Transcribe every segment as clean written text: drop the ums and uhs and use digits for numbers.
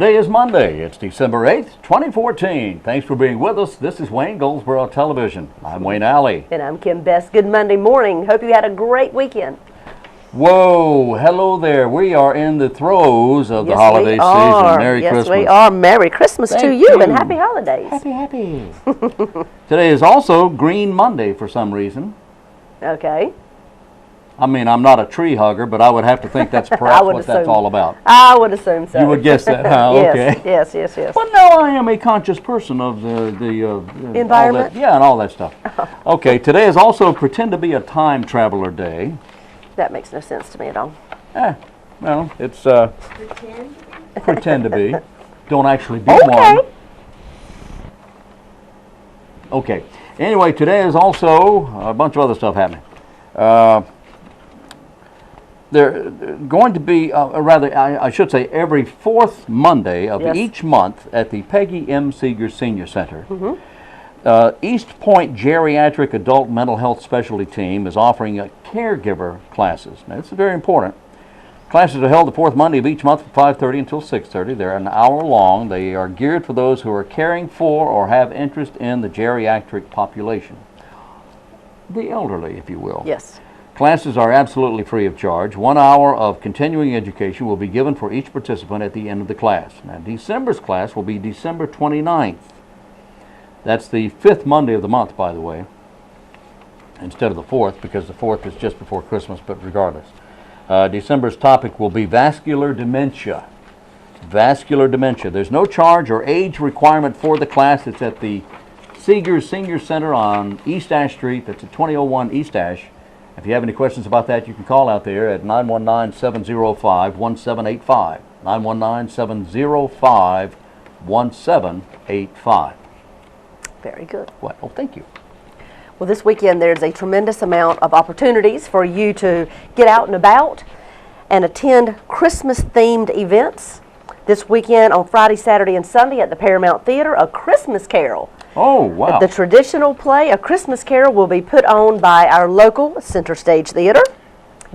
Today is Monday. It's December 8th, 2014. Thanks for being with us. This is Wayne Goldsboro Television. I'm Wayne Alley. And I'm Kim Best. Good Monday morning. Hope you had a great weekend. Whoa, hello there. We are in the throes of the holiday season. Merry Christmas. Yes, we are. Merry Christmas to you and happy holidays. Happy. Today is also Green Monday for some reason. Okay. I mean, I'm not a tree hugger, but I would have to think that's perhaps what that's all about. I would assume so. You would guess that, huh? Okay. Yes. But no, I am a conscious person of the environment. And all that stuff. Okay, today is also Pretend to be a Time Traveler Day. That makes no sense to me at all. Well, it's pretend to be. Don't actually be one. Okay. Anyway, today is also a bunch of other stuff happening. They're going to be, I should say, every fourth Monday of each month at the Peggy M. Seeger Senior Center. East Point Geriatric Adult Mental Health Specialty Team is offering caregiver classes. Now, this is very important. Classes are held the fourth Monday of each month from 5:30 until 6:30. They're an hour long. They are geared for those who are caring for or have interest in the geriatric population. The elderly, if you will. Yes. Classes are absolutely free of charge. 1 hour of continuing education will be given for each participant at the end of the class. Now, December's class will be December 29th. That's the fifth Monday of the month, by the way, instead of the fourth, because the fourth is just before Christmas, but regardless. December's topic will be vascular dementia. Vascular dementia. There's no charge or age requirement for the class. It's at the Seeger Senior Center on East Ash Street. That's at 2001 East Ash. If you have any questions about that, you can call out there at 919-705-1785. 919-705-1785. Very good. Well, thank you. Well, this weekend there's a tremendous amount of opportunities for you to get out and about and attend Christmas-themed events. This weekend on Friday, Saturday, and Sunday at the Paramount Theater, a Christmas Carol. Oh, wow. The traditional play, A Christmas Carol, will be put on by our local Center Stage Theater.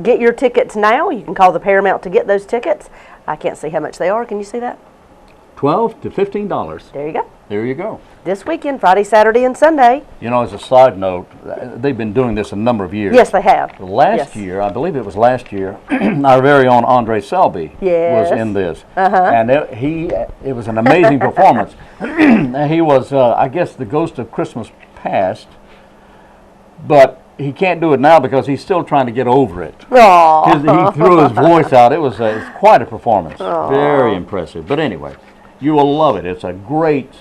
Get your tickets now. You can call the Paramount to get those tickets. I can't see how much they are. Can you see that? $12 to $15. There you go. There you go. This weekend, Friday, Saturday, and Sunday. You know, as a side note, they've been doing this a number of years. Yes, they have. Last year, I believe it was last year, our very own Andre Selby was in this. And it was an amazing performance. He was, I guess, the ghost of Christmas past, but he can't do it now because he's still trying to get over it. He threw his voice out. It's quite a performance. Very impressive. But anyway, you will love it. It's a great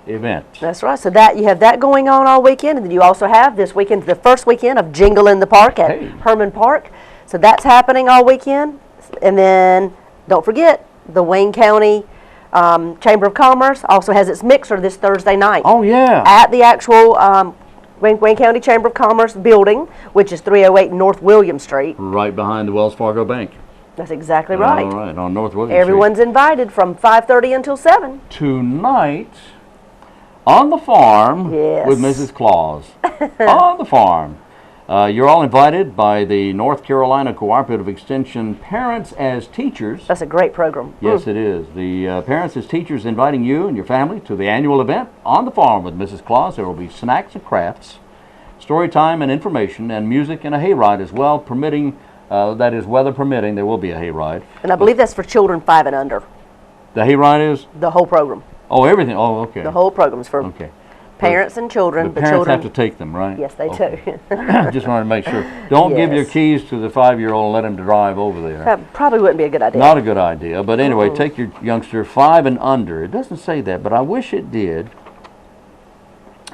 event. That's right. So that you have that going on all weekend, and then you also have this weekend, the first weekend of Jingle in the Park at Herman Park. So that's happening all weekend. And then don't forget, the Wayne County Chamber of Commerce also has its mixer this Thursday night. Oh, yeah. At the actual Wayne County Chamber of Commerce building, which is 308 North William Street. Right behind the Wells Fargo Bank. That's exactly right. All right, on North William Everyone's invited from 5:30 until 7. Tonight, on the farm with Mrs. Claus. On the farm. You're all invited by the North Carolina Cooperative Extension Parents as Teachers. That's a great program. Yes, it is. The Parents as Teachers inviting you and your family to the annual event on the farm with Mrs. Claus. There will be snacks and crafts, story time and information, and music and a hayride as well, permitting, that is, weather permitting, there will be a hayride. And I believe that's for children 5 and under. The hayride is? The whole program. Oh, everything. Oh, okay. The whole program is for parents and children. The parents have to take them, right? Yes, they do. Just wanted to make sure. Don't give your keys to the 5-year-old and let him drive over there. That probably wouldn't be a good idea. Not a good idea. But anyway, take your youngster 5 and under. It doesn't say that, but I wish it did.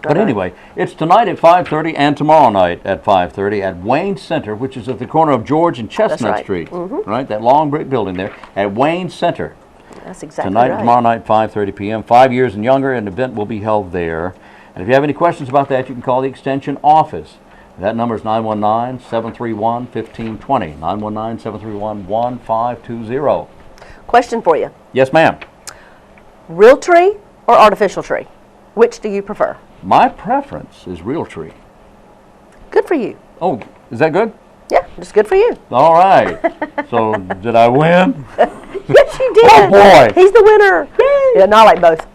But anyway, it's tonight at 5:30 and tomorrow night at 5:30 at Wayne Center, which is at the corner of George and Chestnut Street. Right? That long brick building there at Wayne Center. That's exactly Tonight and tomorrow night, 5:30 p.m. 5 years and younger, an event will be held there. And if you have any questions about that, you can call the Extension office. That number is 919-731-1520. 919-731-1520. Question for you. Yes, ma'am. Real tree or artificial tree? Which do you prefer? My preference is real tree. Good for you. Oh, is that good? Yeah, just good for you. All right. So, did I win? Yes, you did. Oh, boy. He's the winner. Yeah, no, I like both.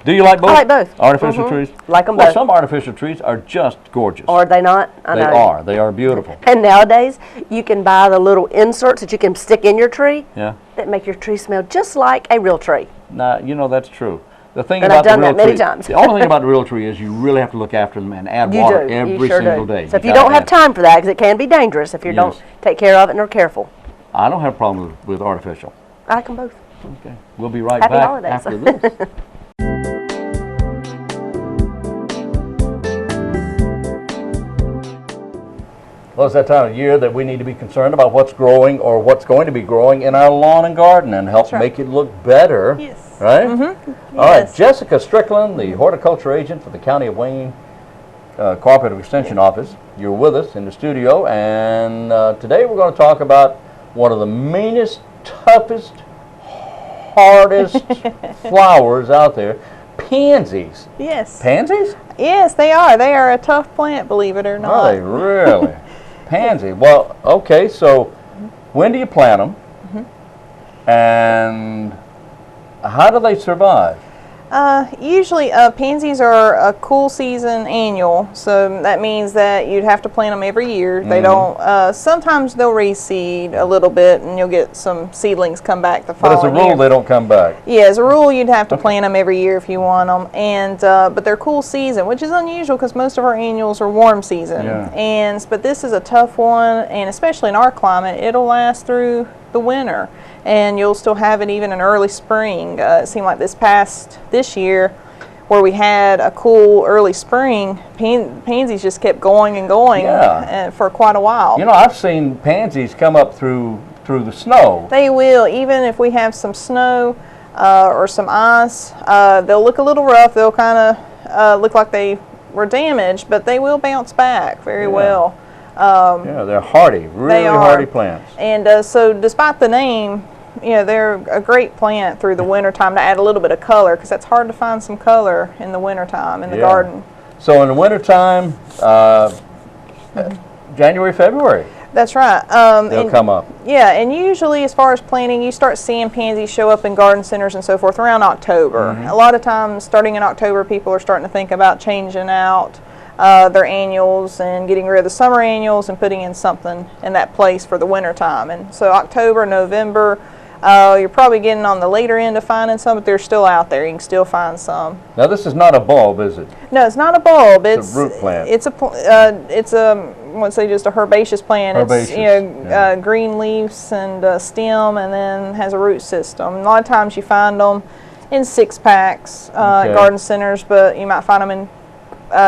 Do you like both? I like both. Artificial trees? Like them Well, both. some artificial trees are just gorgeous. Are they not? I They know. are. They are beautiful. And nowadays, you can buy the little inserts that you can stick in your tree Yeah. that make your tree smell just like a real tree. Now, you know, that's true. The thing And about I've done the real that many tree, times. the only thing about the real tree is you really have to look after them and add You water do. every You sure single do. day. So if you gotta don't have add- time for that, because it can be dangerous if you don't Yes. take care of it and are careful. I don't have a problem with artificial. I like them both. Okay. We'll be right Happy back holidays. after this. Well, it's that time of year that we need to be concerned about what's growing or what's going to be growing in our lawn and garden and help make it look better. Yes. Right? Mm-hmm. All right, Jessica Strickland, the horticulture agent for the County of Wayne Cooperative Extension Office. You're with us in the studio, and today we're going to talk about one of the meanest, toughest, hardest flowers out there, pansies. Yes. Pansies? Yes, they are. They are a tough plant, believe it or not. Are they really? Pansy. Well, okay, so when do you plant them? And how do they survive? Usually pansies are a cool season annual, so that means that you'd have to plant them every year. They don't, sometimes they'll reseed a little bit and you'll get some seedlings come back the But as a following rule, year. they don't come back. Yeah, as a rule, you'd have to plant them every year if you want them, and but they're cool season, which is unusual because most of our annuals are warm season. Yeah. But this is a tough one, and especially in our climate, it'll last through the winter, and you'll still have it even in early spring. It seemed like this year, where we had a cool early spring, pansies just kept going and going for quite a while. You know, I've seen pansies come up through the snow. They will, even if we have some snow or some ice. They'll look a little rough. They'll kind of look like they were damaged, but they will bounce back very well. Yeah, they're hardy, really hardy plants. And so despite the name, you know, they're a great plant through the wintertime to add a little bit of color, because it's hard to find some color in the wintertime in the garden. So in the wintertime, January, February, that's right. they'll come up. Yeah, and usually as far as planting, you start seeing pansies show up in garden centers and so forth around October. A lot of times, starting in October, people are starting to think about changing out their annuals and getting rid of the summer annuals and putting in something in that place for the winter time. And so October, November, you're probably getting on the later end of finding some, but they're still out there. You can still find some. Now this is not a bulb, is it? No, it's not a bulb. It's a root plant. It's a let's say just a herbaceous plant. Herbaceous, It's green leaves and stem, and then has a root system. A lot of times you find them in 6-packs at garden centers, but you might find them in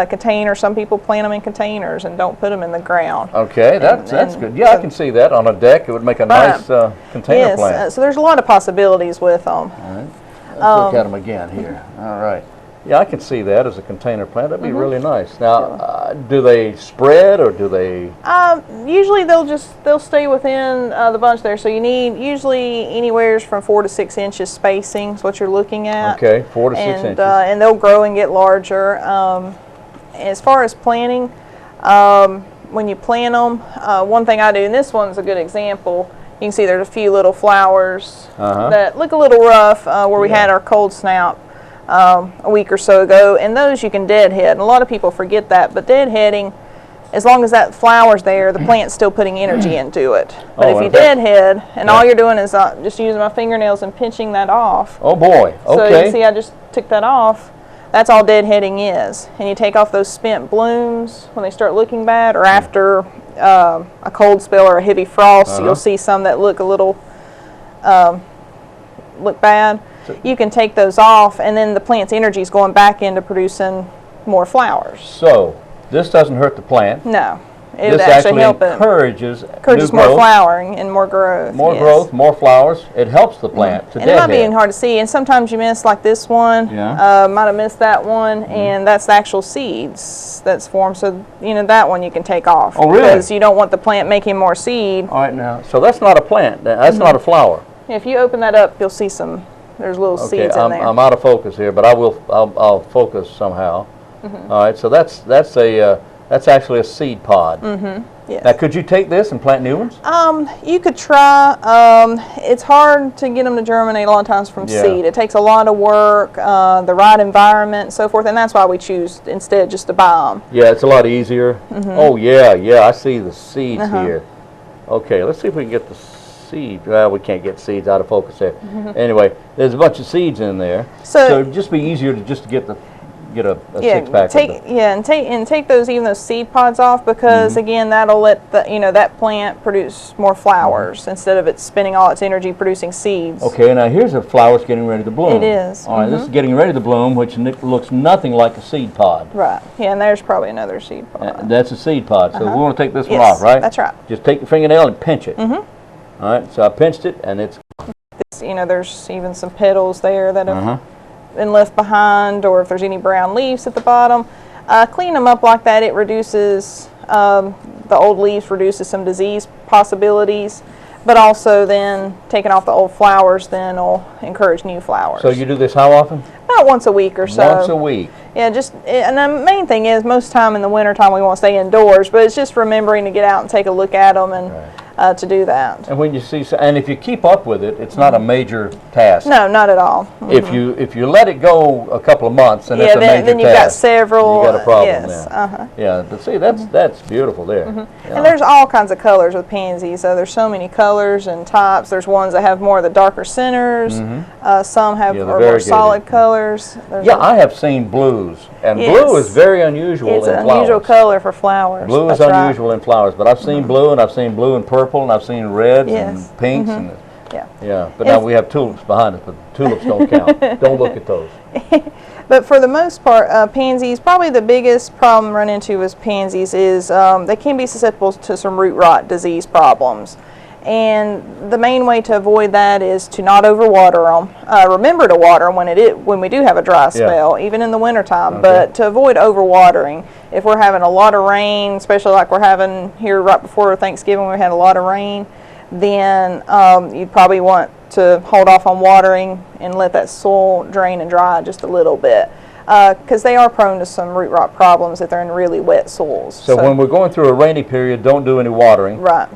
containers. Some people plant them in containers and don't put them in the ground. Okay, that's good. Yeah, I can see that on a deck. It would make a nice container plant. So there's a lot of possibilities with them. All right. Let's look at them again here. All right. Yeah, I can see that as a container plant. That'd be really nice. Now, do they spread or do they? Usually they'll stay within the bunch there. So you need usually anywhere from 4 to 6 inches spacing is what you're looking at. Okay, 4 to 6 inches. And they'll grow and get larger. As far as planting, when you plant them, one thing I do, and this one's a good example. You can see there's a few little flowers that look a little rough where we had our cold snap a week or so ago, and those you can deadhead. And a lot of people forget that, but deadheading, as long as that flower's there, the plant's still putting energy into it. But if you deadhead, and all you're doing is just using my fingernails and pinching that off. Oh boy, okay. So you can see I just took that off. That's all deadheading is. And you take off those spent blooms when they start looking bad, or after a cold spell or a heavy frost, you'll see some that look a little look bad. You can take those off, and then the plant's energy is going back into producing more flowers. So this doesn't hurt the plant. No, it This actually helps encourages more flowering and more growth. More growth, more flowers. It helps the plant to And it might be hard to see, and sometimes you miss like this one. Might have missed that one, and that's the actual seeds that's formed. So you know that one you can take off. Oh, really? Because you don't want the plant making more seed. All right, now, so that's not a plant. That's not a flower. If you open that up, you'll see some. There's little seeds in there. I'm out of focus here, but I'll focus somehow. All right, so that's a That's actually a seed pod. Yes. Now, could you take this and plant new ones? You could try. It's hard to get them to germinate a lot of times from seed. It takes a lot of work, the right environment, and so forth, and that's why we choose instead just to buy them. Yeah, it's a lot easier. Oh, yeah, I see the seeds here. Okay, let's see if we can get the seed. Well, we can't get seeds out of focus there. Anyway, there's a bunch of seeds in there, so it'd just be easier to just get a six-pack. Take those seed pods off, because again, that'll let that plant produce more flowers instead of it spending all its energy producing seeds. Okay, now here's a flower that's getting ready to bloom. It is. All right, this is getting ready to bloom, which looks nothing like a seed pod. Right. Yeah, and there's probably another seed pod. That's a seed pod. So we want to take this one off, right? That's right. Just take your fingernail and pinch it. All right. So I pinched it, and it's. There's even some petals there that have been left behind, or if there's any brown leaves at the bottom. Clean them up like that. It reduces the old leaves, reduces some disease possibilities, but also then taking off the old flowers then will encourage new flowers. So you do this how often? About once a week or so. Once a week. Yeah, and the main thing is most time in the wintertime we want to stay indoors, but it's just remembering to get out and take a look at them and to do that. And when you see, and if you keep up with it, it's not a major task. No, not at all. If you let it go a couple of months, then it's a major task. Then you've got several. You got a problem yes, then. Yeah, but see, that's beautiful there. Yeah. And there's all kinds of colors with pansies. So there's so many colors and types. There's ones that have more of the darker centers. Some have more solid colors. I have seen blues, and blue is very unusual in flowers. It's an unusual color for flowers. Blue is unusual in flowers, but I've seen blue, and I've seen blue and purple, and I've seen reds and pinks. And but now we have tulips behind us, but tulips don't count. Don't look at those. But for the most part, pansies, probably the biggest problem run into with pansies is they can be susceptible to some root rot disease problems. And the main way to avoid that is to not overwater them. Remember to water when we do have a dry spell, even in the wintertime, but to avoid overwatering. If we're having a lot of rain, especially like we're having here right before Thanksgiving, we had a lot of rain, then you'd probably want to hold off on watering and let that soil drain and dry just a little bit. Because they are prone to some root rot problems if they're in really wet soils. So when we're going through a rainy period, don't do any watering. Right.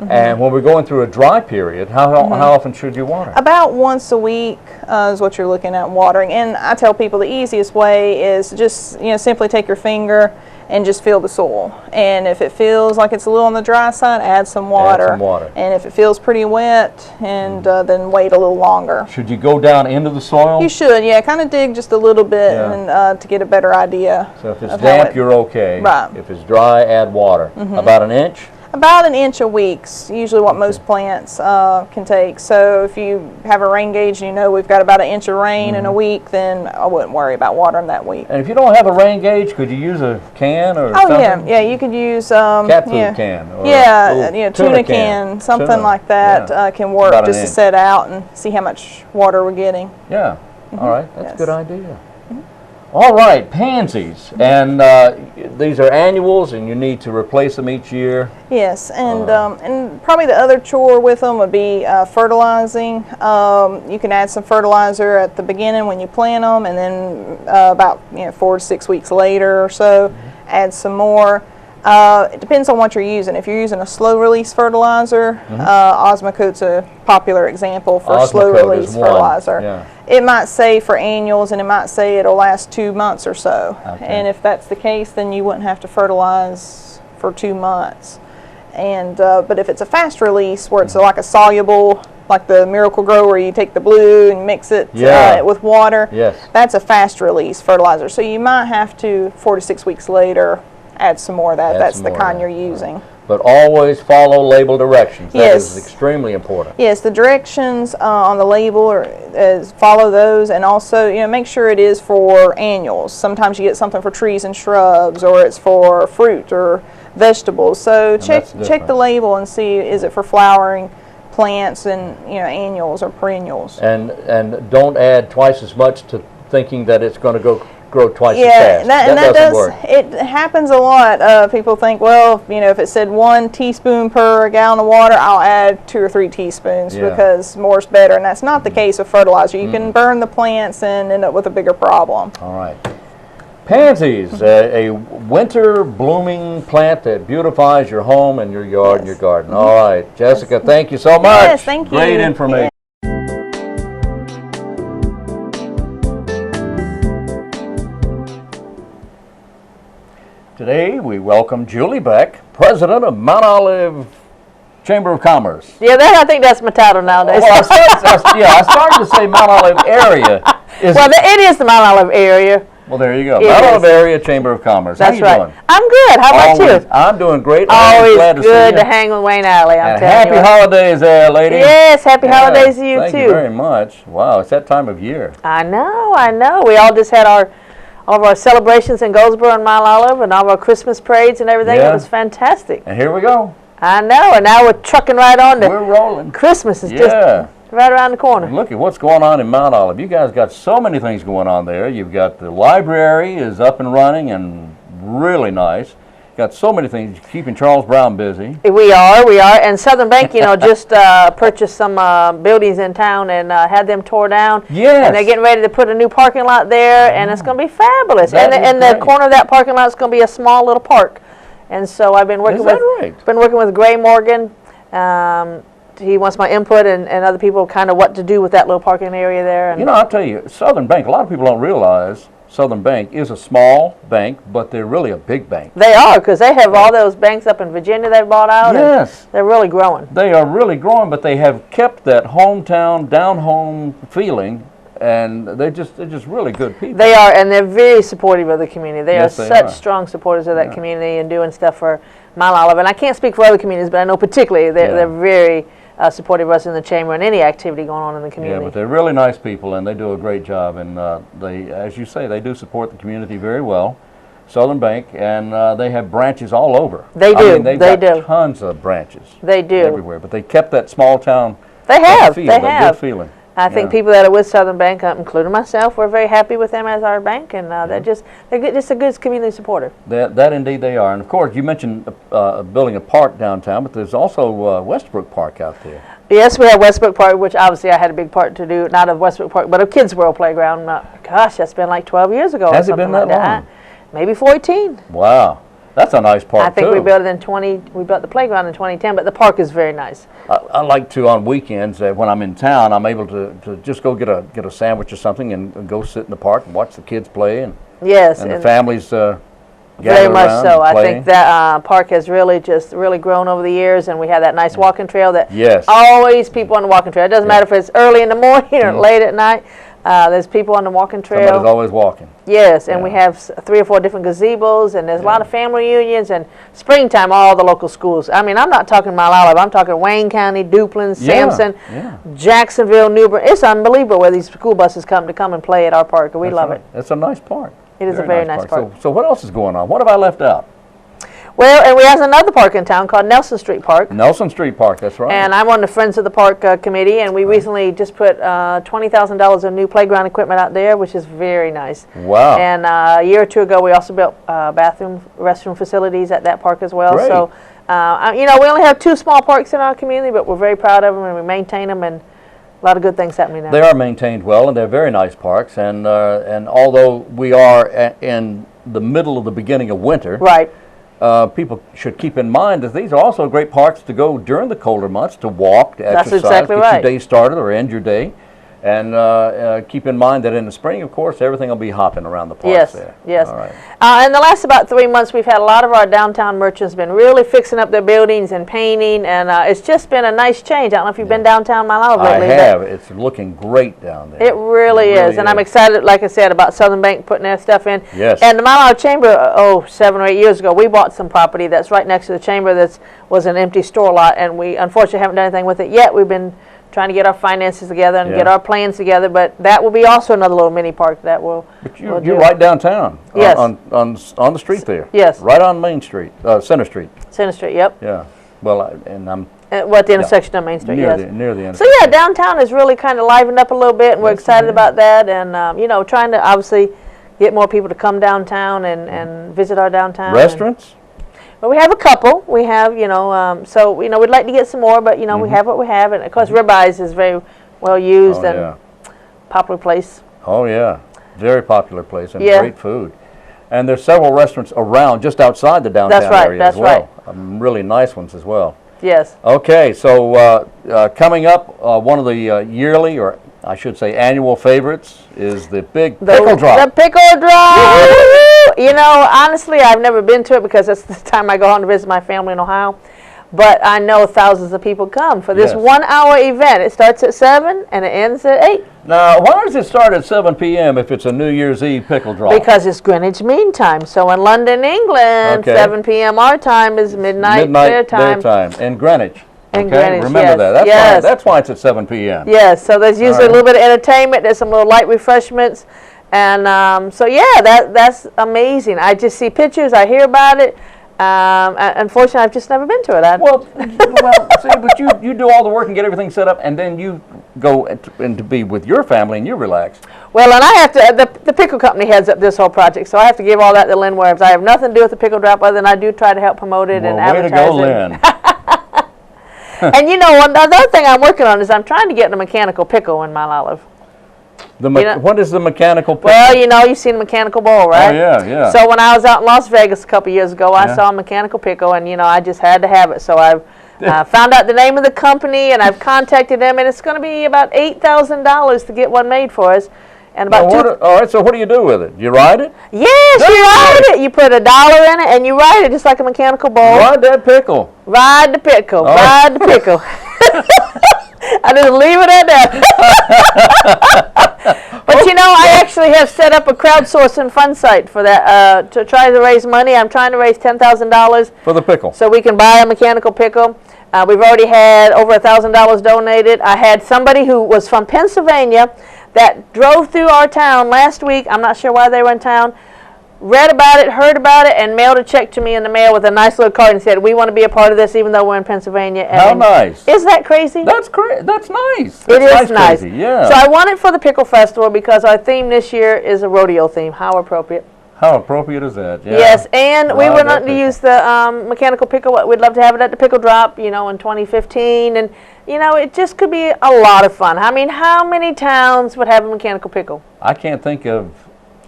And when we're going through a dry period, how often should you water? About once a week is what you're looking at watering. And I tell people the easiest way is just simply take your finger and just feel the soil. And if it feels like it's a little on the dry side, add some water. And if it feels pretty wet, and then wait a little longer. Should you go down into the soil? You should, kind of dig just a little bit and to get a better idea. So if it's damp, you're okay. Right. If it's dry, add water. About an inch? About an inch a week's usually what most plants can take. So if you have a rain gauge and we've got about an inch of rain in a week, then I wouldn't worry about watering that week. And if you don't have a rain gauge, could you use a can or something? Yeah, you could use cat food can or tuna can, something like that can work just to set out and see how much water we're getting. Yeah, all right, that's a good idea. All right, pansies, and these are annuals, and you need to replace them each year. Yes, and probably the other chore with them would be fertilizing. You can add some fertilizer at the beginning when you plant them, and then about 4 to 6 weeks later or so, add some more. It depends on what you're using. If you're using a slow-release fertilizer, Osmocote's a popular example for slow-release fertilizer. It might say for annuals, and it might say it'll last 2 months or so. And if that's the case, then you wouldn't have to fertilize for 2 months. And but if it's a fast release, where it's like a soluble, like the Miracle Grow, where you take the blue and mix it with water, that's a fast release fertilizer. So you might have to 4 to 6 weeks later add some more of that. That's the kind you're using. But always follow label directions. That is extremely important. Yes, the directions on the label follow those, and also make sure it is for annuals. Sometimes you get something for trees and shrubs, or it's for fruit or vegetables. So check the label and see, is it for flowering plants and annuals or perennials. And don't add twice as much to thinking that it's going to grow twice as fast. That doesn't work. It happens a lot. People think, well, if it said 1 teaspoon per gallon of water, I'll add 2 or 3 teaspoons because more is better, and that's not the case with fertilizer. You can burn the plants and end up with a bigger problem. All right. Pansies, a winter blooming plant that beautifies your home and your yard and your garden. All right, Jessica, thank you so much. Yes, thank you. Great information. Today we welcome Julie Beck, President of Mount Olive Chamber of Commerce. Yeah, I think that's my title nowadays. Well, I started to say Mount Olive area. It is the Mount Olive area. Well, there you go. It Mount is. Olive Area Chamber of Commerce. That's How you right. doing? I'm good. How about Always. you? I'm doing great. Always Glad to see good you. to hang with Wayne Alley. I'm And telling you. happy holidays there, lady. Yes, happy holidays to you Thank too. you very much. Wow, it's that time of year. I know. We all just had all of our celebrations in Goldsboro and Mount Olive and all of our Christmas parades and everything. Yeah. It was fantastic. And here we go. I know, and now we're trucking right on to We're rolling. Christmas is just right around the corner. Look at what's going on in Mount Olive. You guys got so many things going on there. You've got the library is up and running and really nice. Got so many things keeping Charles Brown busy. We are, and Southern Bank, just purchased some buildings in town and had them tore down. Yes. And they're getting ready to put a new parking lot there, and it's going to be fabulous. That And is the great. corner of that parking lot is going to be a small little park. And so I've been working Is that right? been working with Gray Morgan. He wants my input and other people kind of what to do with that little parking area there. And I'll tell you, Southern Bank, a lot of people don't realize Southern Bank is a small bank, but they're really a big bank. they are, because they have all those banks up in Virginia they've bought out. Yes. And they're really growing. They are really growing, but they have kept that hometown, down-home feeling, and they're just really good people. They are, and they're very supportive of the community. They Yes, are they such are. strong supporters of that community and doing stuff for Mount Olive. And I can't speak for other communities, but I know particularly they're very supportive of us in the chamber and any activity going on in the Yeah, community. but they're really nice people, and they do a great job. And they, as you say, they do support the community very well. Southern Bank, and they have branches all over. They do. I mean, they've They got do. tons of branches. They do. Everywhere, but they kept that small town. They have. Feel, They that have. good feeling. I think Yeah. people that are with Southern Bank, including myself, we're very happy with them as our bank, and they're just a good community supporter. That indeed they are. And of course, you mentioned building a park downtown, but there's also Westbrook Park out there. Yes, we have Westbrook Park, which obviously I had a big part to do, not of Westbrook Park, but of Kids World Playground. Gosh, that's been like 12 years ago. Has or it been something that like long? Maybe 14. Wow, that's a nice park I think too. we built it in we built the playground in 2010, but the park is very nice. I like to on weekends when I'm in town. I'm able to just go get a sandwich or something and go sit in the park and watch the kids play and Yes, the families gather very much around so. and I play. think that park has really grown over the years, and we have that nice walking trail that Yes. always people on the walking trail. It doesn't matter if it's early in the morning or late at night. There's people on the walking trail. Somebody's always walking. Yes, and we Yeah. have 3 or 4 different gazebos, and there's a lot of family reunions, and springtime, all the local schools. I mean, I'm not talking Mount Olive, I'm talking Wayne County, Duplin, Sampson, Jacksonville, New Bern. It's unbelievable where these school buses come and play at our park, and we love it. It's a nice park. It is a very nice park. So what else is going on? What have I left out? Well, and we have another park in town called Nelson Street Park. Nelson Street Park, that's right. And I'm on the Friends of the Park committee, and we recently just put $20,000 of new playground equipment out there, which is very nice. Wow. And a year or two ago, we also built restroom facilities at that park as well. Great. So, we only have 2 small parks in our community, but we're very proud of them, and we maintain them, and a lot of good things happening there. They are maintained well, and they're very nice parks. And although we are in the middle of the beginning of winter, Right. people should keep in mind that these are also great parks to go during the colder months, to walk, to That's exercise, exactly get right. your day started or end your day. And keep in mind that in the spring, of course, everything will be hopping around the parks Yes, there. yes. All right. In the last about 3 months, we've had a lot of our downtown merchants been really fixing up their buildings and painting, and it's just been a nice change. I don't know if you've been downtown Mount Olive I lately. but have. It's looking great down there. It really is, and I'm excited, like I said, about Southern Bank putting their stuff in. Yes. And the Mount Olive Chamber, 7 or 8 years ago, we bought some property that's right next to the chamber that was an empty store lot, and we unfortunately haven't done anything with it yet. We've been trying to get our finances together and get our plans together, but that will be also another little mini park that we'll But we'll you're do. right downtown. Yes. On the street there. Yes. Right on Main Street, Center Street. Center Street, yep. Yeah. Well, I'm At the intersection of Main Street, near yes. near the So intersection. yeah, downtown is really kind of livened up a little bit, and we're Yes, it excited is. about that, and trying to obviously get more people to come downtown and visit our downtown. Restaurants? But we have a couple. We have, so we'd like to get some more, but we have what we have, and of course Ribeyes is very well used Oh, and yeah. popular place. Oh, yeah. Very popular place and Yeah. great food. And there's several restaurants around, just outside the downtown area as well. That's right. Really nice ones as well. Yes. Okay, so coming up, one of the yearly, or I should say annual favorites is the big pickle drop. The pickle drop! You know, honestly, I've never been to it because it's the time I go home to visit my family in Ohio. But I know thousands of people come for this 1 hour event. It starts at 7 and it ends at 8. Now, why does it start at 7 p.m. if it's a New Year's Eve pickle drop? Because it's Greenwich Mean Time. So in London, England, 7 p.m. our time is midnight their time. In Greenwich. In Greenwich, remember that. That's why it's at 7 p.m. Yes, so there's usually a little bit of entertainment. There's some little light refreshments. And so, yeah, that's amazing. I just see pictures. I hear about it. Unfortunately, I've just never been to it. Well, see, but you do all the work and get everything set up, and then you go and to be with your family and you relax. Well, and I have to, the pickle company heads up this whole project, so I have to give all that to Lynn Werbs. I have nothing to do with the pickle drop other than I do try to help promote it and advertise it. Way to go, Lynn. And you know, another thing I'm working on is I'm trying to get the mechanical pickle in Mount Olive. What is the mechanical pickle? Well, you know, you've seen a mechanical bowl, right? Oh, yeah. So when I was out in Las Vegas a couple years ago, I saw a mechanical pickle, and, you know, I just had to have it. So I've found out the name of the company, and I've contacted them, and it's going to be about $8,000 to get one made for us. And about all right, so what do you do with it? You ride it? Yes, you ride it. You put $1 in it, and you ride it just like a mechanical bowl. Ride that pickle. Ride the pickle. Oh. Ride the pickle. I just leave it at that. But you know, I actually have set up a crowdsourcing fund site for that to try to raise money. I'm trying to raise $10,000 for the pickle, so we can buy a mechanical pickle. We've already had over $1,000 donated. I had somebody who was from Pennsylvania that drove through our town last week. I'm not sure why they were in town. Read about it, heard about it, and mailed a check to me in the mail with a nice little card and said, "We want to be a part of this, even though we're in Pennsylvania." And how nice! Isn't that crazy? That's nice. That's it is nice. Crazy. Yeah. So I want it for the Pickle Festival because our theme this year is a rodeo theme. How appropriate! How appropriate is that? Yeah. Yes, and we were not to use the mechanical pickle. We'd love to have it at the Pickle Drop, you know, in 2015, and you know, it just could be a lot of fun. I mean, how many towns would have a mechanical pickle? I can't think of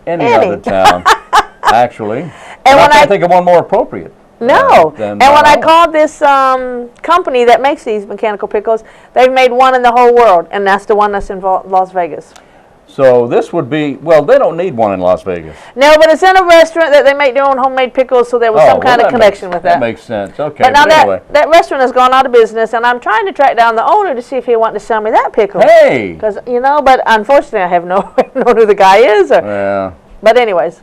any other town. Actually, and I can't think of one more appropriate. No, and when I called this company that makes these mechanical pickles, they've made one in the whole world, and that's the one that's in Las Vegas. So this would be, well, they don't need one in Las Vegas. No, but it's in a restaurant that they make their own homemade pickles, so there was some kind of connection with that. That makes sense. Okay. But now anyway. that restaurant has gone out of business, and I'm trying to track down the owner to see if he wants to sell me that pickle. Hey! Because, you know, but unfortunately I have no know who the guy is. Yeah. But anyways.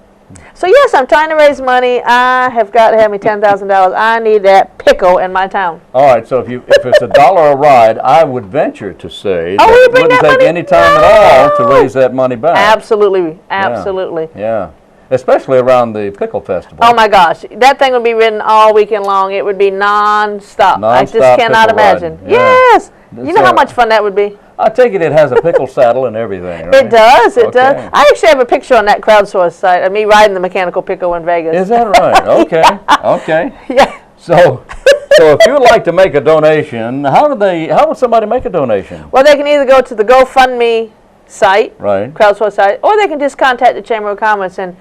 So yes, I'm trying to raise money. I have got to have me $10,000. I need that pickle in my town. All right, so if it's $1 a ride, I would venture to say that it wouldn't take any time at all to raise that money back. Absolutely, absolutely. Yeah. Especially around the Pickle Festival. Oh my gosh, that thing would be ridden all weekend long. It would be non-stop. I just cannot imagine. Yeah. Yes. You know how much fun that would be? I take it has a pickle saddle and everything, right? It does, it does. I actually have a picture on that crowdsource site of me riding the mechanical pickle in Vegas. Is that right? Okay, okay. Yeah. So if you would like to make a donation, how would somebody make a donation? Well, they can either go to the GoFundMe site, right, crowdsource site, or they can just contact the Chamber of Commerce and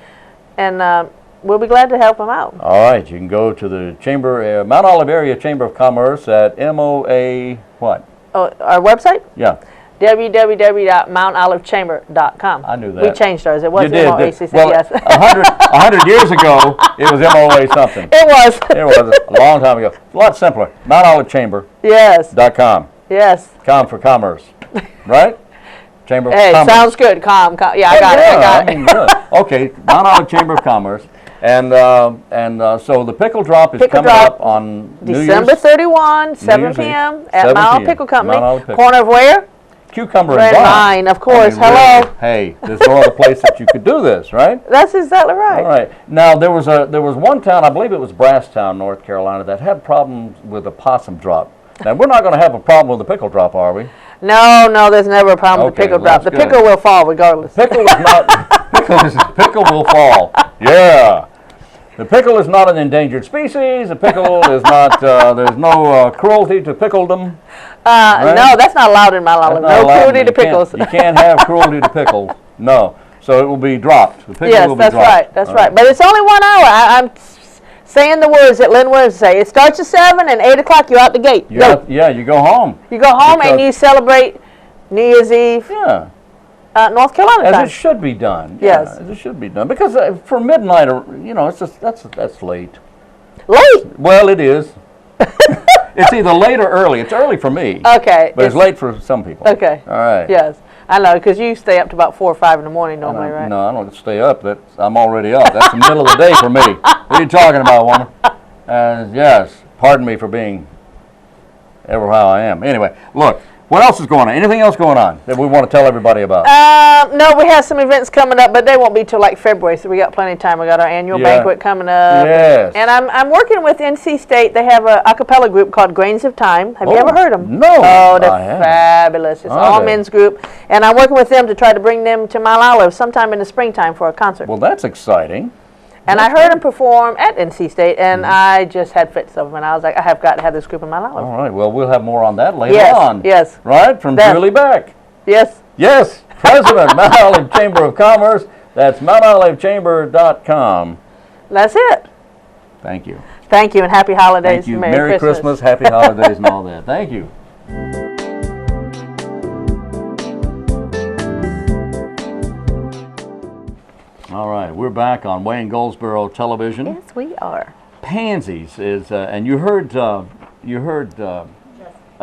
we'll be glad to help them out. All right, you can go to the Chamber, Mount Olive Area Chamber of Commerce at MOA what? Oh, our website? Yeah. www.mountoливechamber.com. I knew that. We changed ours. It was MOACC, well, yes. 100 years ago, it was MOA something. It was. It was a long time ago. A lot simpler. MountOliveChamber.com. Yes. Yes. Com for commerce. Right? Chamber of Commerce. Hey, sounds good. Yeah, I got it. Good. Okay, Mount Olive Chamber of Commerce. And so the pickle drop is coming up on December 31, 7 p.m. at Mount Olive Pickle Company. Corner of where? Cucumber and Vine, of course. Hello. Really, hey, there's no other place that you could do this, right? That's exactly right. All right. Now there was one town, I believe it was Brasstown, North Carolina, that had problems with the possum drop. Now we're not going to have a problem with the pickle drop, are we? No, there's never a problem with the pickle drop. The pickle will fall regardless. Pickle is not. Pickle will fall. Yeah. The pickle is not an endangered species. The pickle is not. There's no cruelty to pickledom. Right? No, that's not allowed in Mount Olive. No cruelty to pickles. You can't have cruelty to pickles. No. So it will be dropped. The pickle Yes, will be that's dropped. right. That's All right. But it's only 1 hour. I'm saying the words that Lynn Williams say. It starts at 7 and 8 o'clock. You're out the gate. Yeah, you go home. You go home and Because- you celebrate New Year's Eve. Yeah. North Carolina As time. it should be done. Yes. Yeah, as it should be done. Because for midnight, it's just that's late. Late. Well, it is. It's either late or early. It's early for me. Okay. But it's late for some people. Okay. All right. Yes. I know, because you stay up to about 4 or 5 in the morning normally, right? No, I don't stay up. I'm already up. That's the middle of the day for me. What are you talking about, woman? Yes. Pardon me for being ever how I am. Anyway, look. What else is going on? Anything else going on that we want to tell everybody about? No, we have some events coming up, but they won't be till like February, so we got plenty of time. We got our annual banquet coming up. Yes. And I'm working with NC State. They have a cappella group called Grains of Time. Have you ever heard them? No. Oh, they're I haven't. fabulous. It's all men's group. And I'm working with them to try to bring them to Mount Olive sometime in the springtime for a concert. Well, that's exciting. And I heard them perform at NC State, and I just had fits of them. And I was like, I have got to have this group in Mount Olive. All right. Well, we'll have more on that later Yes, on. yes. Right? From That- Julie Beck. Yes. Yes. President, Mount Olive Chamber of Commerce. That's MountOliveChamber.com. That's it. Thank you. Thank you, and happy holidays. Thank you. Merry Christmas, happy holidays, and all that. Thank you. All right, we're back on Wayne Goldsboro Television. Yes, we are. Pansies is, and you heard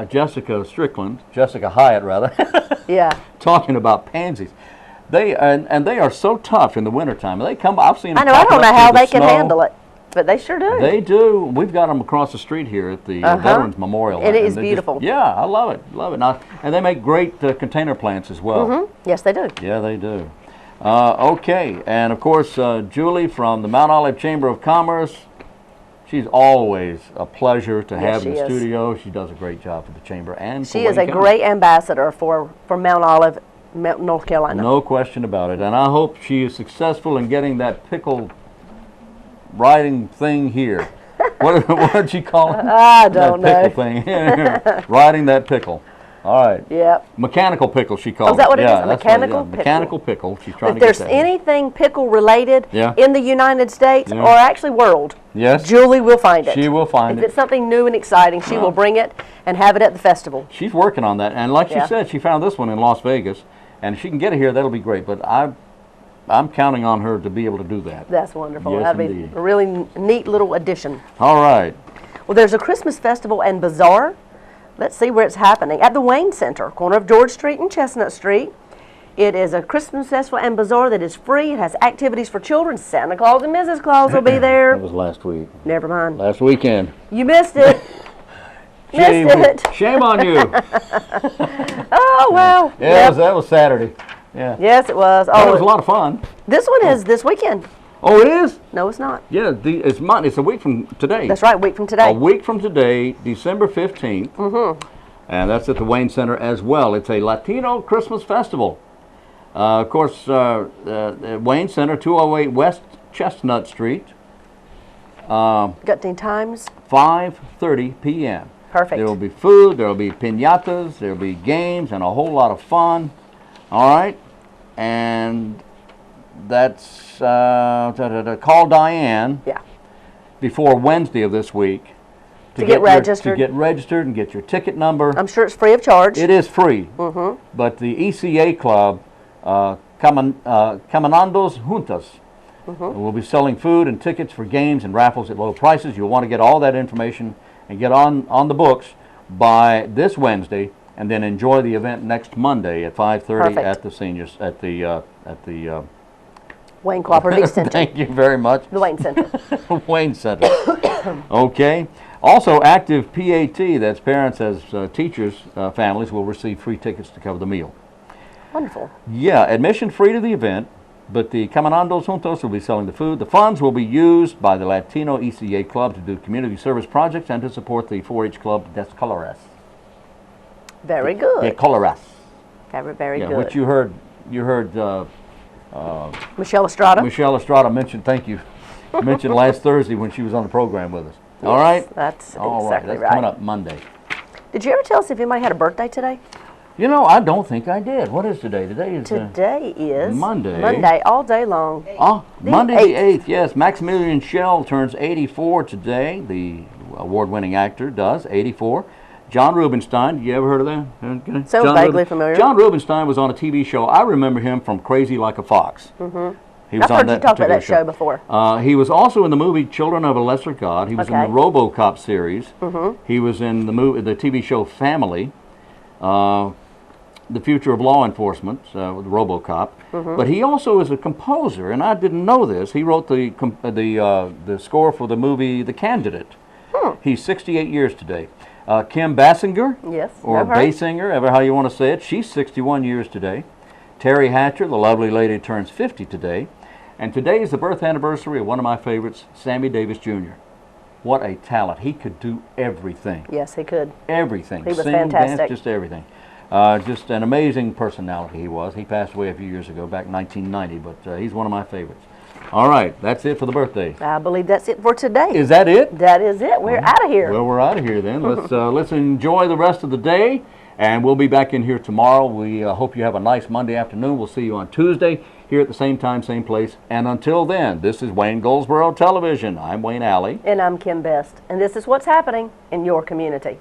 Jessica Strickland, Jessica Hyatt rather, Yeah. talking about pansies. They are so tough in the wintertime. They come. I've seen them. I know. I don't know how they can snow. handle it, but they sure do. They do. We've got them across the street here at the Veterans Memorial. It is they beautiful. yeah, I love it. Love it. Now, and they make great container plants as well. Yes, they do. Yeah, they do. Okay, and of course, Julie from the Mount Olive Chamber of Commerce. She's always a pleasure to have in she the is. studio. She does a great job for the chamber and for She is a Wayne County. great ambassador for Mount Olive, North Carolina. No question about it. And I hope she is successful in getting that pickle riding thing here. What did she call it? I don't know. That pickle thing. Riding that pickle. All right. Yep. Mechanical pickle, she called it. is that what it is? Yeah, A that's what it mechanical is. pickle? Mechanical pickle. She's trying If to get there's that. anything pickle related Yeah. in the United States Yeah. or actually world, Yes. Julie will find it. She will find If it. it's something new and exciting, she will bring it and have it at the festival. She's working on that. And like she Yeah. said, she found this one in Las Vegas. And if she can get it here, that'll be great. But I'm counting on her to be able to do that. That's wonderful. Yes, That'd indeed. be a really neat little addition. All right. Well, there's a Christmas festival and bazaar. Let's see where it's happening. At the Wayne Center, corner of George Street and Chestnut Street. It is a Christmas festival and bazaar that is free. It has activities for children. Santa Claus and Mrs. Claus will be That there. was last week. Never mind. Last weekend. You missed it. Shame, Missed it. shame on you. Oh, well. Yeah, Yep. that was Saturday. Yeah. Yes, it was. That Oh, was a lot of fun. this one is this weekend. Oh, it is? No, it's not. Yeah, it's Monday. It's a week from today. That's right, a week from A today. week from today, December 15th. And that's at the Wayne Center as well. It's a Latino Christmas festival. Of course, Wayne Center, 208 West Chestnut Street, Got any times? 5:30 p.m. Perfect. There will be food, there will be piñatas, there will be games, and a whole lot of fun. All right? And that's, call Diane Yeah. before Wednesday of this week. To get registered. To get registered and get your ticket number. I'm sure it's free of charge. It is free. But the ECA Club, Caminandos Juntas, will be selling food and tickets for games and raffles at low prices. You'll want to get all that information and get on the books by this Wednesday, and then enjoy the event next Monday at 5:30 Perfect. at the seniors at the Wayne Cooperative Extension. Thank you very much. The Wayne Center. Wayne Center. Okay. Also, active PAT, that's parents as teachers, families, will receive free tickets to cover the meal. Wonderful. Yeah, admission free to the event, but the Caminandos Juntos will be selling the food. The funds will be used by the Latino ECA Club to do community service projects and to support the 4-H Club Des Colores. Very good. De Colores. Very, very Yeah, good. which you heard Michelle Estrada. Michelle Estrada mention mentioned last Thursday when she was on the program with us. All right? That's All right, exactly that's right. coming up Monday. Did you ever tell us if anybody had a birthday today? You know, I don't think I did. What is today? Today is Monday. Monday, all day long. Monday the 8th, yes. Maximilian Schell turns 84 today. The award-winning actor does, 84. John Rubinstein, you ever heard of that? Okay. So vaguely familiar. John Rubinstein was on a TV show. I remember him from Crazy Like a Fox. He was I've heard you talk about that show before. He was also in the movie Children of a Lesser God. He was in the RoboCop series. He was in the TV show Family, The Future of Law Enforcement, with RoboCop. But he also is a composer, and I didn't know this. He wrote the score for the movie The Candidate. He's 68 years today. Kim Basinger, yes, or Basinger, ever how you want to say it. She's 61 years today. Terry Hatcher, the lovely lady, turns 50 today. And today is the birth anniversary of one of my favorites, Sammy Davis Jr. What a talent. He could do everything. Yes, he could. Everything. He was Sing, fantastic. dance, just everything. Just an amazing personality he was. He passed away a few years ago, back in 1990, but he's one of my favorites. All right, that's it for the birthday. I believe that's it for today. Is that it? That is it. We're out of here. Well, we're out of here then. Let's enjoy the rest of the day, and we'll be back in here tomorrow. We hope you have a nice Monday afternoon. We'll see you on Tuesday here at the same time, same place. And until then, this is Wayne Goldsboro Television. I'm Wayne Alley. And I'm Kim Best. And this is what's happening in your community.